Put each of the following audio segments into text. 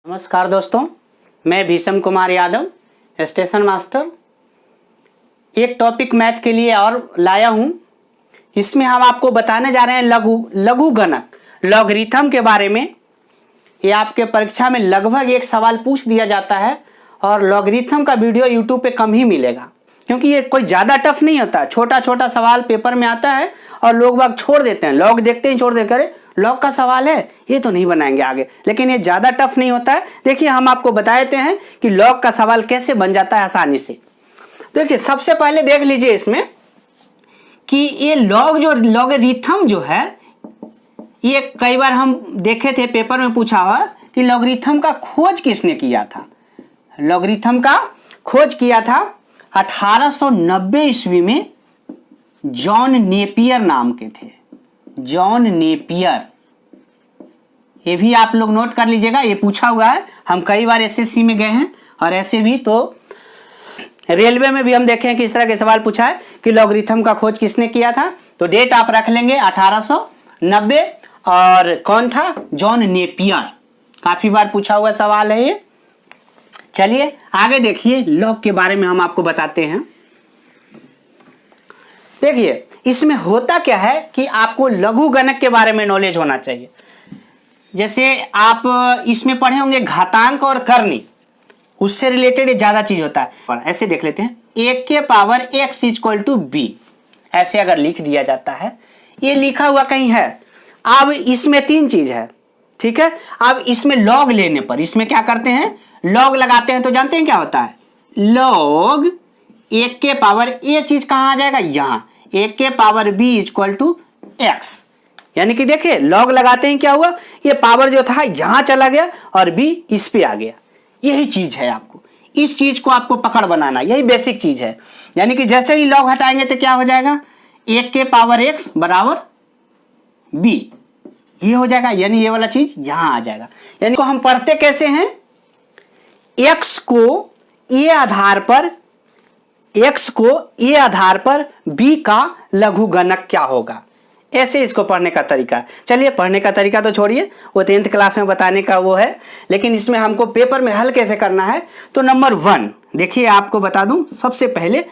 नमस्कार दोस्तों, मैं भीषम कुमार यादव, स्टेशन मास्टर। एक टॉपिक मैथ के लिए और लाया हूं। इसमें हम आपको बताने जा रहे हैं लघु गणक लॉगरिथम के बारे में। ये आपके परीक्षा में लगभग एक सवाल पूछ दिया जाता है और लॉगरिथम का वीडियो यूट्यूब पे कम ही मिलेगा, क्योंकि ये कोई ज़्यादा टफ नहीं होता। छोटा छोटा सवाल पेपर में आता है और लोग बाग छोड़ देते हैं, लॉग देखते ही छोड़ देते हैं, लॉग का सवाल है ये तो नहीं बनाएंगे आगे। लेकिन ये ज़्यादा टफ नहीं होता है। देखिए, हम आपको बता देते हैं कि लॉग का सवाल कैसे बन जाता है आसानी से। देखिए, सबसे पहले देख लीजिए इसमें कि ये लॉगरिथम जो है, ये कई बार हम देखे थे पेपर में पूछा हुआ कि लॉगरिथम का खोज किसने किया था। लॉगरिथम का खोज किया था 1890 ईस्वी में जॉन नेपियर नाम के थे। जॉन नेपियर, ये भी आप लोग नोट कर लीजिएगा, ये पूछा हुआ है। हम कई बार एसएससी में गए हैं और ऐसे भी तो रेलवे में भी हम देखे हैं कि इस तरह के सवाल पूछा है कि लॉगरिथम का खोज किसने किया था। तो डेट आप रख लेंगे 1890, और कौन था? John Napier. काफी बार पूछा हुआ सवाल है ये। चलिए आगे देखिए, लॉग के बारे में हम आपको बताते हैं। देखिए, इसमें होता क्या है कि आपको लघु गणक के बारे में नॉलेज होना चाहिए। जैसे आप इसमें पढ़े होंगे घातांक और करनी, उससे रिलेटेड ज्यादा चीज होता है। और ऐसे देख लेते हैं, एक के power x equal to B, ऐसे अगर लिख दिया जाता है, ये लिखा हुआ कहीं है। अब इसमें तीन चीज है, ठीक है। अब इसमें लॉग लेने पर इसमें क्या करते हैं, लॉग लगाते हैं। तो जानते हैं क्या होता है? लॉग एक के पावर, ये चीज कहां आ जाएगा? यहां, एक के power b equal to X. यानी कि देखिए, लॉग लगाते हैं क्या हुआ, ये पावर जो था यहां चला गया और b इस पे आ गया। यही चीज है, आपको इस चीज को आपको पकड़ बनाना, यही बेसिक चीज है। यानी कि जैसे ही लॉग हटाएंगे तो क्या हो जाएगा, एक के पावर x बराबर b, ये हो जाएगा। यानी ये वाला चीज यहां आ जाएगा। यानी को हम पढ़ते कैसे हैं, x को ये आधार पर b का लघु गणक क्या होगा, ऐसे इसको पढ़ने का तरीका। चलिए, पढ़ने का तरीका तो छोड़िए, वो 10th क्लास में बताने का वो है, लेकिन इसमें हमको पेपर में हल कैसे करना है। तो नंबर 1 देखिए, आपको बता दूं, सबसे पहले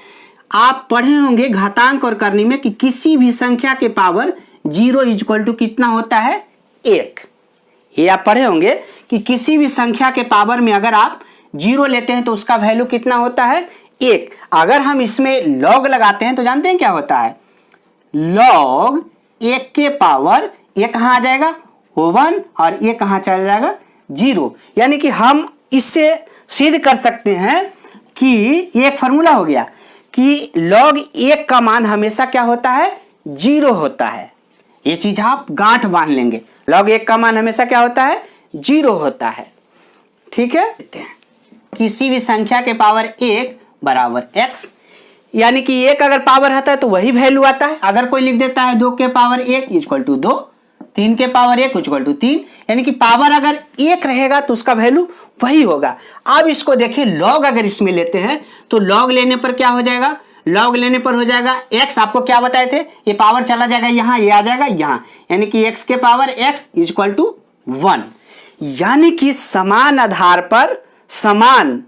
आप पढ़े होंगे घातांक और करनी में कि किसी भी संख्या के पावर 0 इक्वल टू कितना होता है, 1। ये आप पढ़े होंगे कि किसी भी संख्या के पावर में अगर आप 0 लेते हैं तो उसका वैल्यू कितना होता है, 1। अगर हम इसमें लॉग लगाते हैं तो जानते हैं क्या होता है, लॉग एक के पावर, ये कहां आ जाएगा 1, और ये कहां चला जाएगा 0। यानी कि हम इससे सिद्ध कर सकते हैं कि ये एक फॉर्मूला हो गया कि लॉग 1 का मान हमेशा क्या होता है, 0 होता है। ये चीज आप गांठ बांध लेंगे, लॉग 1 का मान हमेशा क्या होता है, 0 होता है। ठीक है, किसी भी संख्या के पावर 1 बराबर x, यानी कि 1 अगर पावर रहता है तो वही वैल्यू आता है। अगर कोई लिख देता है 2 के पावर 1 इक्वल टू 2, 3 के पावर 1 इक्वल टू 3, यानी कि पावर अगर 1 रहेगा तो उसका वैल्यू वही होगा। अब इसको देखिए, लॉग अगर इसमें लेते हैं तो लॉग लेने पर क्या हो जाएगा, लॉग लेने पर हो जाएगा x। आपको क्या बताए थे, ये पावर चला जाएगा यहाँ, ये आ जाएगा यहाँ, यानी कि x के पावर x इक्वल टू 1। यानी कि समान आधार पर समान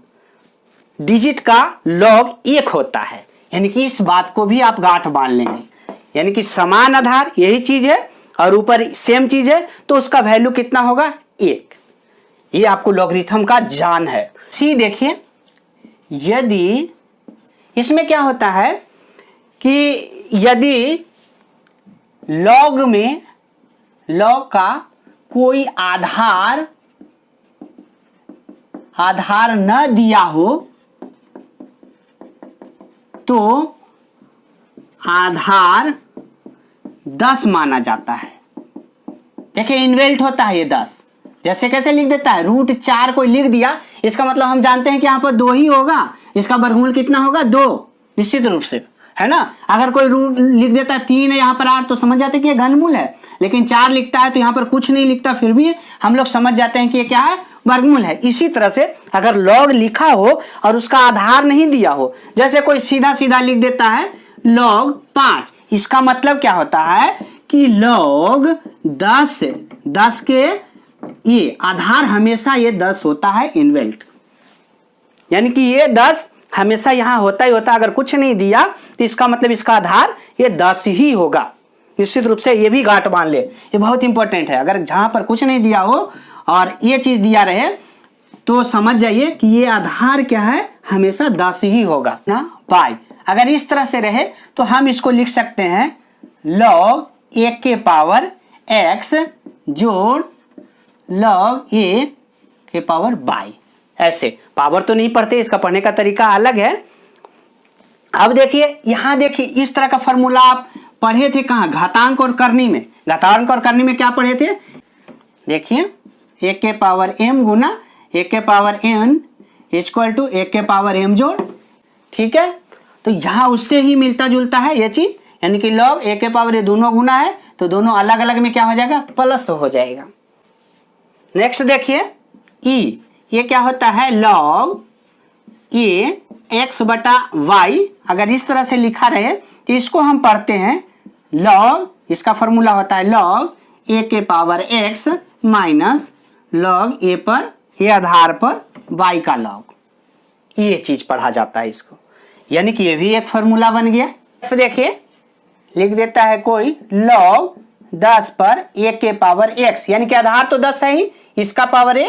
डिजिट का लॉग 1 होता है। यानी कि इस बात को भी आप गांठ बांध लेंगे, यानी कि समान आधार यही चीज है और ऊपर सेम चीज है, तो उसका वैल्यू कितना होगा, 1। ये आपको लॉगरिथम का जान है। सी देखिए, यदि इसमें क्या होता है कि यदि लॉग में लॉग का कोई आधार न दिया हो तो आधार 10 माना जाता है। देखिए, इनवेल्ट होता है ये 10। जैसे कैसे लिख देता है, √4 कोई लिख दिया, इसका मतलब हम जानते हैं कि यहाँ पर 2 ही होगा, इसका वर्गमूल कितना होगा, 2, निश्चित रूप से, है ना। अगर कोई रूट लिख देता है 3 है यहाँ पर 8, तो समझ जाते हैं कि ये घनमूल है। लेकिन 4 लिखता है तो यहाँ पर कुछ नहीं लिखता, फिर भी हम लोग समझ जाते हैं कि ये क्या है, वर्गमूल है। इसी तरह से अगर लॉग लिखा हो और उसका आधार नहीं दिया हो, जैसे कोई सीधा सीधा लिख देता है log 5, इसका मतलब क्या होता है कि log 10 के ये आधार हमेशा ये 10 होता है इनवेल्ट, यानी कि ये 10 हमेशा यहां होता ही होता है। अगर कुछ नहीं दिया तो इसका मतलब इसका आधार ये 10 ही होगा। निश्चित रूप से ये भी गांठ बांध ले, ये बहुत इंपॉर्टेंट है। अगर जहां पर कुछ नहीं दिया हो और ये चीज दिया रहे तो समझ जाइए कि ये आधार क्या है, हमेशा 10 ही होगा ना बाई। अगर इस तरह से रहे तो हम इसको लिख सकते हैं log 1 के पावर x जोड़ log a के पावर बाई। ऐसे पावर तो नहीं पढ़ते, इसका पढ़ने का तरीका अलग है। अब देखिए यहां देखिए इस तरह का फॉर्मूला आप पढ़े थे कहां, घातांक और करनी में। घातांक और करनी में क्या पढ़े थे, देखिए 1 के पावर m गुना 1 के पावर n इक्वल टू 1 के पावर m जोड़, ठीक है। तो यहां उससे ही मिलता जुलता है ये चीज, यानी कि log 1 के पावर ये दोनों गुना है तो दोनों अलग अलग में क्या हो जाएगा, प्लस हो जाएगा। नेक्स्ट देखिए e, ये क्या होता है log a x बटा y। अगर इस तरह से लिखा रहे तो इसको हम पढ़ते हैं log, इसका फॉर्मूला होता है log a के power x minus log a पर ये आधार पर y का log, ये चीज पढ़ा जाता है इसको, यानी कि ये भी एक फॉर्मूला बन गया। फिर देखिए लिख देता है कोई log 10 पर a के पावर x, यानी कि आधार तो 10 है ही, इसका पावर a,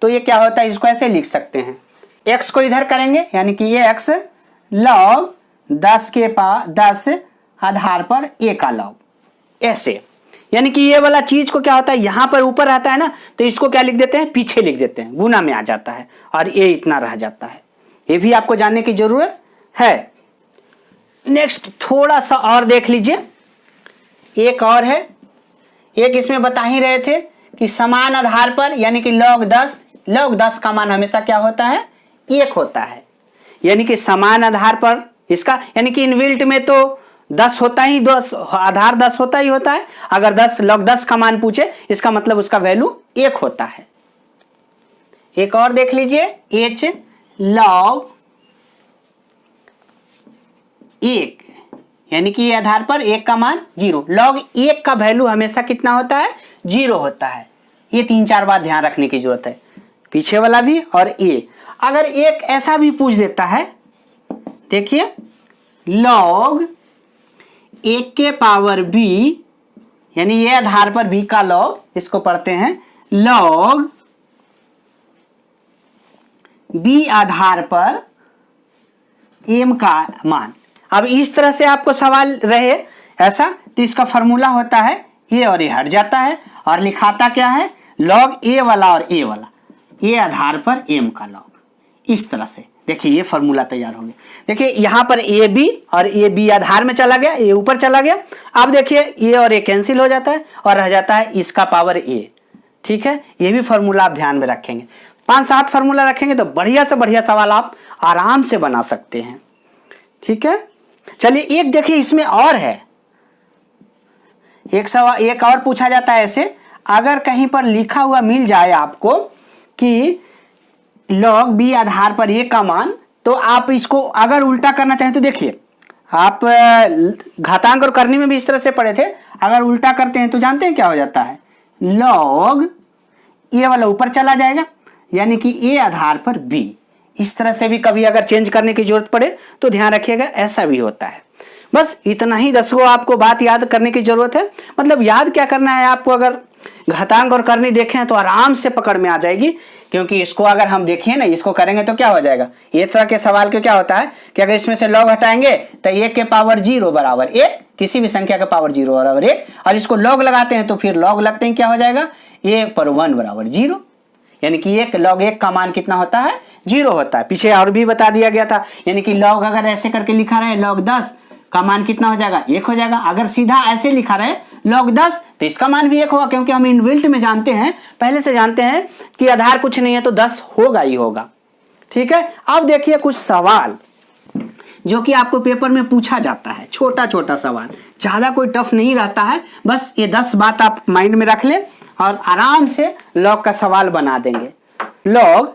तो ये क्या होता है, इसको ऐसे लिख सकते हैं, x को इधर करेंगे यानी कि ये x log 10 आधार पर a का log, ऐसे। यानी कि ये वाला चीज को क्या होता है, यहां पर ऊपर रहता है ना तो इसको क्या लिख देते हैं, पीछे लिख देते हैं, गुना में आ जाता है और ये इतना रह जाता है। ये भी आपको जानने की जरूरत है। नेक्स्ट थोड़ा सा और देख लीजिए, एक और है, एक इसमें बता ही रहे थे कि समान आधार पर यानी कि log 10 का मान हमेशा क्या होता है, 1 होता है। यानी कि समान आधार पर इसका, यानी कि इनबिल्ट में तो 10 होता ही, 10 आधार 10 होता ही होता है। अगर log 10 का मान पूछे इसका मतलब उसका वैल्यू 1 होता है। एक और देख लीजिए h log 1, यानी कि ये आधार पर 1 का मान 0। log 1 का वैल्यू हमेशा कितना होता है, 0 होता है। ये 3-4 बात ध्यान रखने की जरूरत है, पीछे वाला भी और ये। अगर एक ऐसा भी पूछ देता है, देखिए log 1 के पावर b, यानी ये आधार पर b का log, इसको पढ़ते हैं log b आधार पर m का मान। अब इस तरह से आपको सवाल रहे ऐसा तो इसका फॉर्मूला होता है ये और ये हट जाता है और लिखाता क्या है, log a वाला और a वाला, ये आधार पर m का log। इस तरह से देखिए ये फॉर्मूला तैयार हो गया। देखिए यहां पर ए बी और ए बी आधार में चला गया, ए ऊपर चला गया। अब देखिए ए और ए कैंसिल हो जाता है और रह जाता है इसका पावर ए, ठीक है। ये भी फॉर्मूला आप ध्यान में रखेंगे, 5-7 फॉर्मूला रखेंगे तो बढ़िया से बढ़िया सवाल आप आराम से बना सकते हैं, ठीक है। चलिए एक देखिए इसमें और है, एक सवाल एक और पूछा जाता है ऐसे, अगर कहीं पर लिखा हुआ मिल जाए आपको कि log b आधार पर a का मान, तो आप इसको अगर उल्टा करना चाहें तो देखिए आप घातांक और करनी में भी इस तरह से पढ़े थे। अगर उल्टा करते हैं तो जानते हैं क्या हो जाता है, log a वाला ऊपर चला जाएगा यानी कि a आधार पर b। इस तरह से भी कभी अगर चेंज करने की जरूरत पड़े तो ध्यान रखिएगा, ऐसा भी होता है। बस इतना ही 10 को आपको बात याद करने की जरूरत है। मतलब याद क्या करना है आपको, अगर घातांक और करनी देखें तो आराम से पकड़ में आ जाएगी, क्योंकि इसको अगर हम देखें ना, इसको करेंगे तो क्या हो जाएगा, ये तरह के सवाल के क्या होता है कि अगर इसमें से log हटाएंगे तो 1 के पावर 0 बराबर 1, किसी भी संख्या का पावर 0 बराबर 1, और इसको log लगाते हैं तो फिर log लगते हैं क्या हो जाएगा, a पर 1 बराबर 0, यानी कि log 1 का मान कितना होता है, 0 होता है। पीछे और भी बता दिया गया था, यानी कि log अगर ऐसे करके लिखा रहे log 10 का मान कितना हो जाएगा, 1 हो जाएगा। अगर सीधा ऐसे लिखा रहे log 10 तो इसका मान भी 1 होगा, क्योंकि हम इनबिल्ट में जानते हैं, पहले से जानते हैं कि आधार कुछ नहीं है तो 10 होगा ही होगा, ठीक है। अब देखिए कुछ सवाल जो कि आपको पेपर में पूछा जाता है, छोटा छोटा सवाल, ज्यादा कोई टफ नहीं रहता है। बस ये 10 बात आप माइंड में रख ले और आराम से log का सवाल बना देंगे। log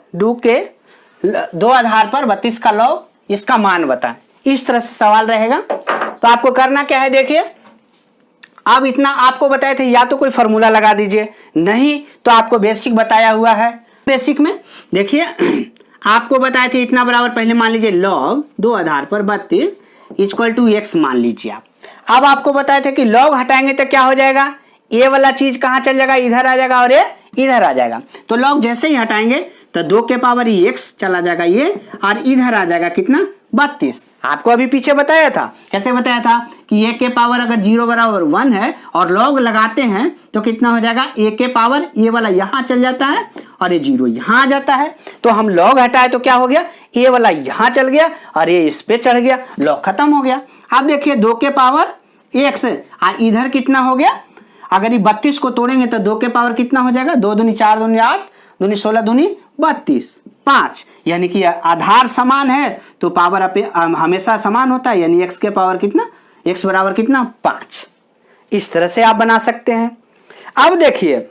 2 आधार पर 32 का log, इसका मान बताएं, इस तरह से सवाल रहेगा। तो आपको करना क्या है, देखिए अब इतना आपको बताए थे, या तो कोई फॉर्मूला लगा दीजिए, नहीं तो आपको बेसिक बताया हुआ है। बेसिक में देखिए आपको बताए थे इतना बराबर, पहले मान लीजिए log 2 आधार पर 32 इक्वल टू x मान लीजिए आप। अब आपको बताए थे कि log हटाएंगे तो क्या हो जाएगा, ये वाला चीज कहाँ चल जाएगा, इधर आ जाएगा और ये इधर आ जाएगा। तो log जैसे ही हटाएंगे तो 2 के पावर x चला जाएगा ये, और इधर आ जाएगा कितना 32। आपको अभी पीछे बताया था, कैसे बताया था कि a के पावर अगर 0 बराबर 1 है और log लगाते हैं तो कितना हो जाएगा, a के पावर ये वाला यहाँ चल जाता है और ये 0 यहाँ आ जाता है। तो हम log हटाए तो क्या हो गया, a वाला यहाँ चल गया और ये इस पे चढ़ गया, log खत्म हो गया। अब देखिए 2 के पावर x और इधर कितना हो गया, अगर ये 32 को तोड़ेंगे तो 2 के पावर कितना हो जाएगा, 2 दूनी 4 दूनी 8 दूनी 16 दूनी 32 5, यानी कि आधार समान है तो पावर हमेशा समान होता है, यानी x के पावर कितना, x बराबर कितना 5। इस तरह से आप बना सकते हैं। अब देखिए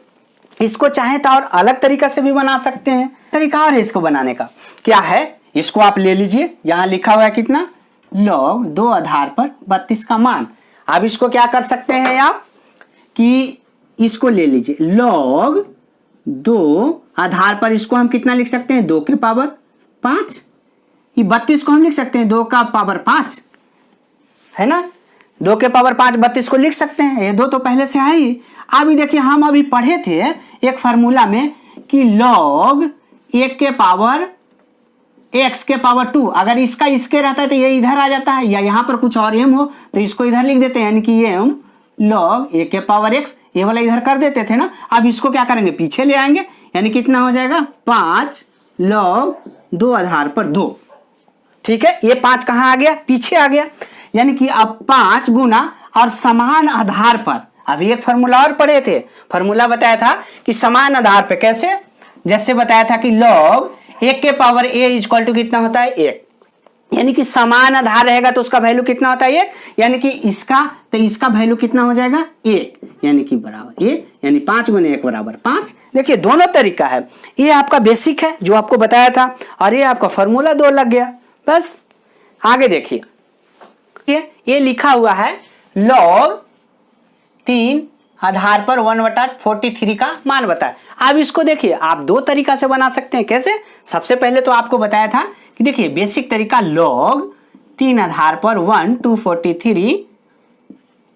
इसको चाहे तो और अलग तरीका से भी बना सकते हैं। तरीका और है इसको बनाने का, क्या है, इसको आप ले लीजिए, यहां लिखा हुआ है कितना, log 2 आधार पर 32 का मान। अब इसको क्या कर सकते हैं आप कि इसको ले लीजिए, log 2 आधार पर इसको हम कितना लिख सकते हैं, 2 के पावर 5। ये 32 को हम लिख सकते हैं 2 का पावर 5, है ना, 2 के पावर 5 32 को लिख सकते हैं, ये 2 तो पहले से है ही। अभी देखिए हम अभी पढ़े थे एक फार्मूला में कि log 1 के पावर x के पावर 2, अगर इसका इसके रहता है तो ये इधर आ जाता है, या यहाँ पर कुछ और m हो तो इसको इधर लिख देते हैं, यानी कि m log 1 के पावर x, ये वाला इधर कर देते थे ना। अब इसको क्या करेंगे, पीछे ले आएंगे, यानी कितना हो जाएगा 5 log 2 आधार पर 2। ठीक है, ये 5 कहाँ आ गया, पीछे आ गया, यानी कि अब 5 गुना और समान आधार पर। अभी एक फॉर्मूला और पढ़े थे, फॉर्मूला बताया था कि समान आधार पे कैसे, जैसे बताया था कि log 1 के पावर a इक्वल टू कितना होता है 1, यानी कि समान आधार रहेगा तो उसका वैल्यू कितना होता है 1, यानी कि इसका तो इसका वैल्यू कितना हो जाएगा 1, यानी कि बराबर ये, यानी 5 गुने 1 बराबर 5। देखिए दोनों तरीका है, ये आपका बेसिक है जो आपको बताया था, और ये आपका फॉर्मूला 2 लग गया। बस आगे देखिए, ये लिखा हुआ है log 3 आधार पर 1/43 का मान बताए। अब इसको देखिए आप 2 तरीका से बना सकते हैं। कैसे, सबसे पहले तो आपको बताया था कि देखिए बेसिक तरीका log 3 आधार पर 1/43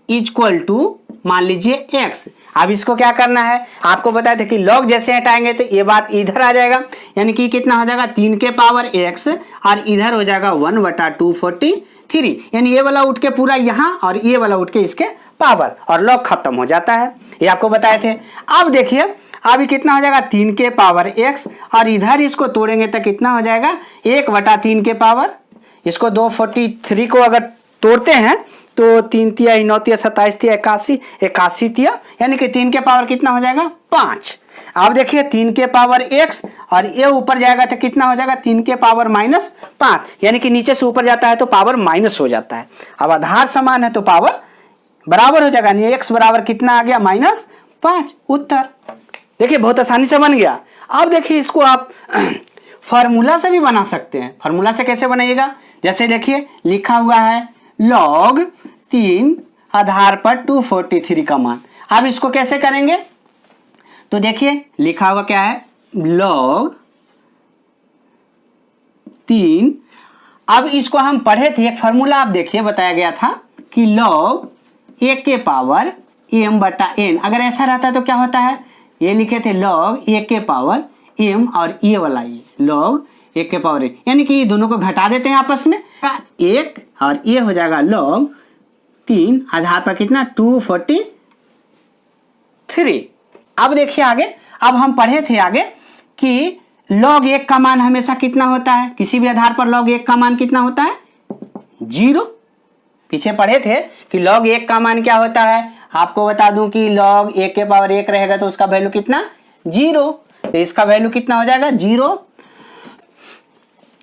इक्वल टू मान लीजिए x। अब इसको क्या करना है, आपको बताया था कि log जैसे हटाएंगे तो ये बात इधर आ जाएगा, यानी कि कितना हो जाएगा 3 के पावर x और इधर हो जाएगा 1/243, यानी ये वाला उठ के पूरा यहाँ और ये वाला उठ के इसके पावर, और log खत्म हो जाता है, ये आपको बताए थे। अब देखिए अभी कितना हो जाएगा 3 के पावर x, और इधर इसको तोड़ेंगे तो कितना हो जाएगा 1/3 के पावर, इसको 243 को अगर तोड़ते हैं तो 3 तिया 9 तिया 27 तिया 81 तिया, यानी कि 3 के पावर कितना हो जाएगा 5। अब देखिए 3 के पावर x और ये ऊपर जाएगा तो कितना हो जाएगा 3 के पावर -5, यानी कि नीचे से ऊपर जाता है तो पावर माइनस हो जाता है। अब आधार समान है तो पावर बराबर हो जाएगा, यानी x बराबर कितना आ गया -5, उत्तर। देखिए बहुत आसानी से बन गया। अब देखिए इसको आप फार्मूला से भी बना सकते हैं। फार्मूला से कैसे बनाइएगा, जैसे देखिए लिखा हुआ है log 3 आधार पर 243 का मान। अब इसको कैसे करेंगे, तो देखिए लिखा हुआ क्या है log 3। अब इसको हम पढ़े थे एक फार्मूला, आप देखिए बताया गया था कि log 1 के पावर m/n, अगर ऐसा रहता है तो क्या होता है, ये लिखे थे log 1 के पावर m और ये वाला ये log 1 के पावर n, यानी कि ये दोनों को घटा देते हैं आपस में, 1 और ये हो जाएगा log 3 आधार पर कितना 243। अब देखिए आगे, अब हम पढ़े थे आगे कि log 1 का मान हमेशा कितना होता है, किसी भी आधार पर log 1 का मान कितना होता है 0। पीछे पढ़े थे कि log 1 का मान क्या होता है, आपको बता दूं कि log 1 के पावर 1 रहेगा तो उसका वैल्यू कितना 0, तो इसका वैल्यू कितना हो जाएगा 0।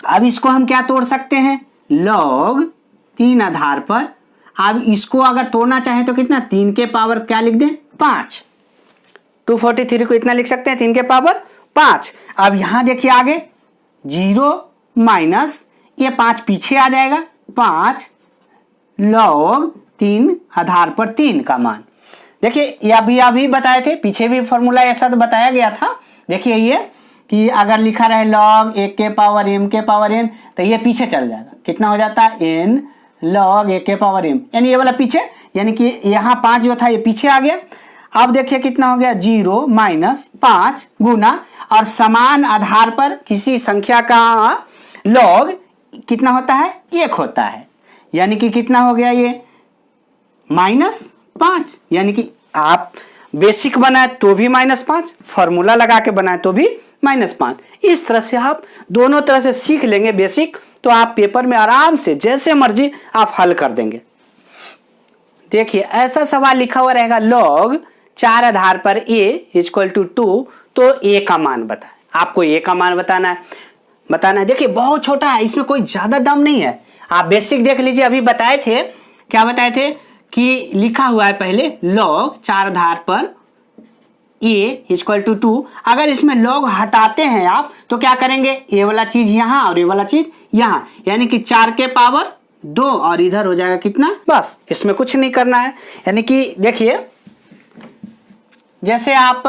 अब इसको हम क्या तोड़ सकते हैं, log 3 आधार पर, अब इसको अगर तोड़ना चाहे तो कितना 3 के पावर क्या लिख दें 5, 243 को इतना लिख सकते हैं 3 के पावर 5। अब यहां देखिए आगे 0 माइनस ये 5 पीछे आ जाएगा, 5 log 3 आधार पर 3 का मान। देखिए ये अभी बताए थे, पीछे भी फॉर्मूला ऐसा तो बताया गया था। देखिए ये कि अगर लिखा रहे log 1 के पावर m के पावर n, तो ये पीछे चल जाएगा, कितना हो जाता है n log 1 के पावर m, यानी ये वाला पीछे, यानी कि यहाँ 5 जो था ये पीछे आ गया। अब देखिए कितना हो गया 0 माइनस 5 गुना, और समान आधार पर किसी संख्या का log कितना होता है 1 होता है, यानी कि कितना हो गया ये -5, यानी कि आप बेसिक बनाए तो भी -5, फॉर्मूला लगा के बनाए तो भी -5। इस तरह से आप दोनों तरह से सीख लेंगे बेसिक, तो आप पेपर में आराम से जैसे मर्जी आप हल कर देंगे। देखिए ऐसा सवाल लिखा हुआ रहेगा log 4 आधार पर a इक्वल टू 2, तो a का मान बताए, आपको a का मान बताना है। देखिए बहुत छोटा है, इसमें कोई ज्यादा दम नहीं है। आप बेसिक देख लीजिए, अभी बताए थे, क्या बताए थे कि लिखा हुआ है पहले log 4 आधार पर a इक्वल टू 2। अगर इसमें log हटाते हैं आप तो क्या करेंगे, ये वाला चीज यहाँ और ये वाला चीज यहाँ, यानी कि 4 के पावर 2 और इधर हो जाएगा कितना, बस इसमें कुछ नहीं करना है। यानी कि देखिए जैसे आप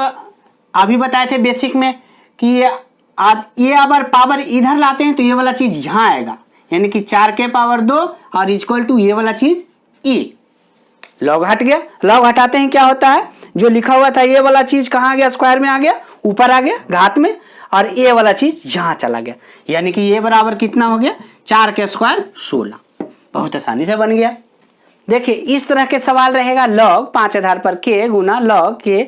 अभी बताए थे बेसिक में कि ये अगर पावर इधर लाते हैं तो ये वाला चीज यहाँ आएगा, यानी कि 4 के पावर 2 और इक्वल टू ये वाला चीज e। लॉग हट गया, लॉग हटाते हैं क्या होता है, जो लिखा हुआ था ये वाला चीज कहाँ आ गया, स्क्वायर में आ गया, ऊपर आ गया घात में, और ये वाला चीज यहाँ चला गया, यानी कि ये बराबर कितना हो गया 4 के स्क्वायर 16। बहुत आसानी से बन गया। देखिए इस तरह के सवाल रहेगा log 5 आधार पर k गुना log k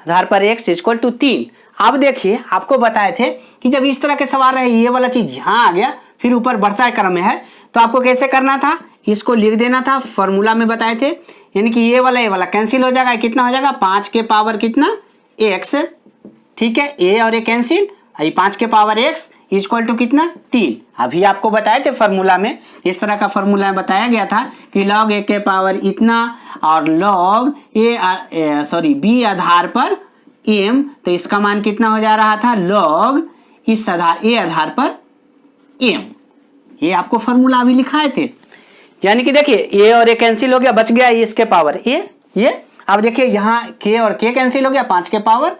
आधार पर x इक्वल टू 3। अब देखिए आपको बताए थे कि जब इस तरह के सवाल रहे, ये वाला चीज यहाँ आ गया, फिर ऊपर बढ़ता क्रम में है, तो आपको कैसे करना था, इसको लिख देना था, फॉर्मूला में बताए थे, यानी कि ये वाला कैंसिल हो जाएगा, कितना हो जाएगा 5 के पावर कितना x, ठीक है, a और a कैंसिल, 5 के पावर x इक्वल टू कितना 3। अभी आपको बताए थे फॉर्मूला में, इस तरह का फॉर्मूला बताया गया था कि log a के पावर इतना और log b आधार पर m, तो इसका मान कितना हो जा रहा था log इस आधार a आधार पर m। ये आपको फॉर्मूला अभी लिखाए थे, यानी कि देखिए a और a कैंसिल हो गया, बच गया इसके पावर a, ये अब देखिए यहाँ k और k कैंसिल हो गया, 5 के पावर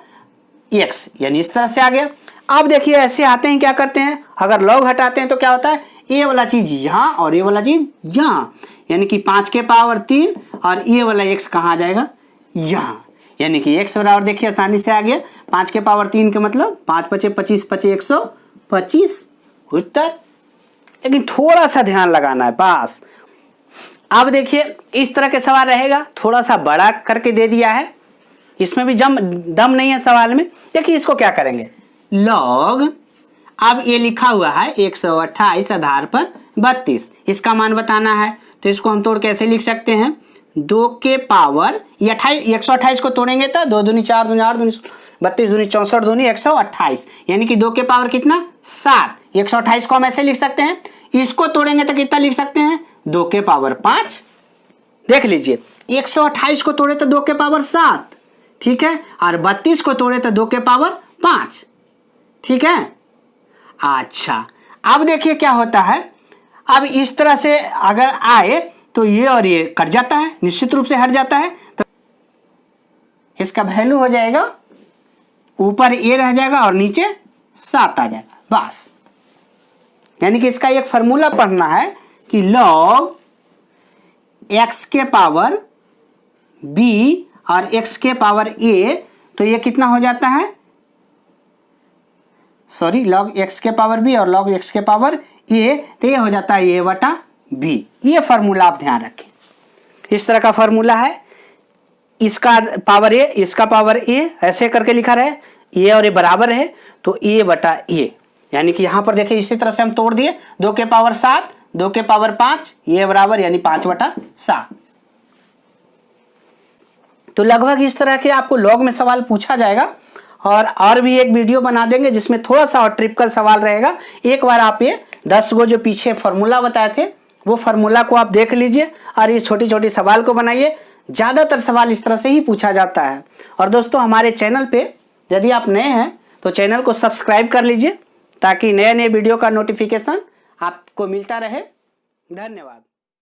x, यानी इस तरह से आ गया। अब देखिए ऐसे आते हैं, क्या करते हैं, अगर log हटाते हैं तो क्या होता है, ये वाला चीज यहाँ और ये वाला चीज यहाँ, यानी कि 5 के पावर 3 और ये वाला x कहाँ आ जाएगा यहाँ, यानी कि x बराबर देखिए आसानी से आ गया 5 के पावर 3 के मतलब 5 पचे 25 पचे 125 उत्तर। लेकिन थोड़ा सा ध्यान लगाना है बस। अब देखिए इस तरह के सवाल रहेगा, थोड़ा सा बड़ा करके दे दिया है, इसमें भी दम नहीं है सवाल में। देखिए इसको क्या करेंगे, log, अब ये लिखा हुआ है 128 आधार पर 32, इसका मान बताना है, तो इसको हम तोड़ कैसे लिख सकते हैं, 2 के पावर 128 को तोड़ेंगे तो 2 दूनी 4 दूनी 8 दूनी 32 दूनी 64 दूनी 128, यानी कि 2 के पावर कितना 7। 128 को हम ऐसे लिख सकते हैं, इसको तोड़ेंगे तो कितना लिख सकते हैं 2 के पावर 5। देख लीजिए 128 को तोड़े तो 2 के पावर 7, ठीक है, और 32 को तोड़े तो 2 के पावर 5, ठीक है। अच्छा अब देखिए क्या होता है, अब इस तरह से अगर आए तो ये और ये कट जाता है, निश्चित रूप से हट जाता है, तो इसका वैल्यू हो जाएगा ऊपर ए रह जाएगा और नीचे 7 आ जाएगा, बस। यानी कि इसका एक फॉर्मूला पढ़ना है कि log x के पावर b और x के पावर a, तो ये कितना हो जाता है, सॉरी log x के पावर b और log x के पावर a, तो ये हो जाता है a बटा b। ये फॉर्मूला आप ध्यान रखें, इस तरह का फॉर्मूला है, इसका पावर a इसका पावर a, ऐसे करके लिखा रहे, a और a बराबर है तो a बटा a, यानी कि यहां पर देखिए इसी तरह से हम तोड़ दिए, 2 के पावर 7 2 के पावर 5, ये बराबर यानी 5 बटा 7। तो लगभग इस तरह के आपको लॉग में सवाल पूछा जाएगा, और भी एक वीडियो बना देंगे जिसमें थोड़ा सा और ट्रिपिकल सवाल रहेगा। एक बार आप ये 10 गो जो पीछे फॉर्मूला बताए थे वो फॉर्मूला को आप देख लीजिए और ये छोटी छोटी सवाल को बनाइए। ज़्यादातर सवाल इस तरह से ही पूछा जाता है। और दोस्तों हमारे चैनल पे यदि आप नए हैं तो चैनल को सब्सक्राइब कर लीजिए ताकि नए नए वीडियो का नोटिफिकेशन आपको मिलता रहे। धन्यवाद।